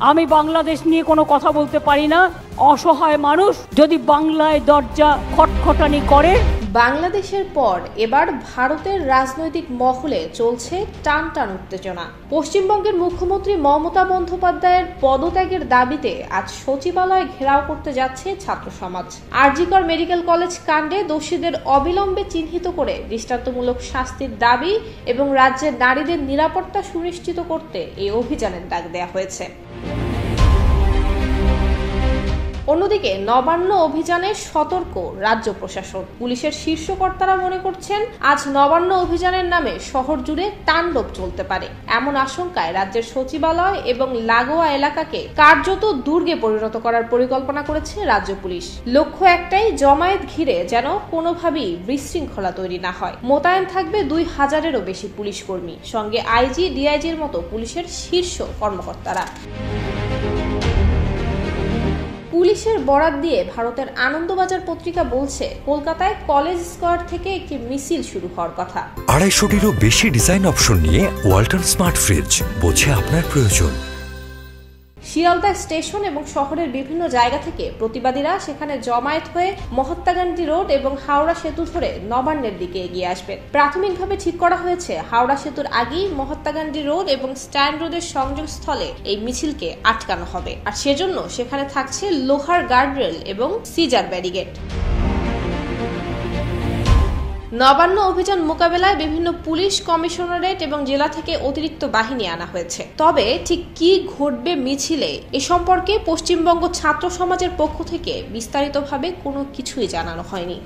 আমি বাংলাদেশ নিয়ে কোনো কথা বলতে পারি না। অসহায় মানুষ যদি বাংলায় দরজা খটখটানি করে। বাংলাদেশের পর এবার ভারতের রাজনৈতিক মহলে চলছে টান টান উত্তেজনা। পশ্চিমবঙ্গের মুখ্যমন্ত্রী মমতা বন্দ্যোপাধ্যায়ের পদত্যাগের দাবিতে আজ সচিবালয় ঘেরাও করতে যাচ্ছে ছাত্র সমাজ। আর.জি. কর মেডিকেল কলেজ কাণ্ডে দোষীদের অবিলম্বে চিহ্নিত করে দৃষ্টান্তমূলক শাস্তির দাবি এবং রাজ্যের নারীদের নিরাপত্তা সুনিশ্চিত করতে এই অভিযানের ডাক দেওয়া হয়েছে। অন্যদিকে নবান্ন অভিযানে সতর্ক রাজ্য প্রশাসন। পুলিশের শীর্ষ কর্তারা মনে করছেন আজ নবান্ন অভিযানের নামে শহর জুড়ে তাণ্ডব চলতে পারে। এমন আশঙ্কায় রাজ্যের সচিবালয় এবং লাগোয়া এলাকাকে কার্যত দুর্গে পরিণত করার পরিকল্পনা করেছে রাজ্য পুলিশ। লক্ষ্য একটাই, জমায়েত ঘিরে যেন কোনোভাবেই বিশৃঙ্খলা তৈরি না হয়। মোতায়েন থাকবে 2000-এরও বেশি পুলিশ কর্মী, সঙ্গে আইজি, ডিআইজির মতো পুলিশের শীর্ষ কর্মকর্তারা। পুলিশের বরাত দিয়ে ভারতের আনন্দবাজার পত্রিকা বলছে, কলকাতায় কলেজ স্কোয়ার থেকে একটি মিছিল শুরু হওয়ার কথা। 250-টিরও বেশি ডিজাইন অপশন নিয়ে ওয়ালটন স্মার্ট ফ্রিজ, বোঝে আপনার প্রয়োজন। শিয়ালদা স্টেশন এবং শহরের বিভিন্ন জায়গা থেকে প্রতিবাদীরা সেখানে জমায়েত হয়ে মহাত্মা গান্ধী রোড এবং হাওড়া সেতু ধরে নবান্নের দিকে এগিয়ে আসবেন। প্রাথমিকভাবে ঠিক করা হয়েছে হাওড়া সেতুর আগেই মহাত্মা গান্ধী রোড এবং স্ট্যান্ড রোডের সংযোগস্থলে এই মিছিলকে আটকানো হবে, আর সেজন্য সেখানে থাকছে লোহার গার্ডরেল এবং সিজার ব্যারিকেড। নবান্ন অভিযান মোকাবেলায় বিভিন্ন পুলিশ কমিশনারেট এবং জেলা থেকে অতিরিক্ত বাহিনী আনা হয়েছে। তবে ঠিক কি ঘটবে মিছিলে এ সম্পর্কে পশ্চিমবঙ্গ ছাত্র সমাজের পক্ষ থেকে বিস্তারিতভাবে কোনো কিছুই জানানো হয়নি।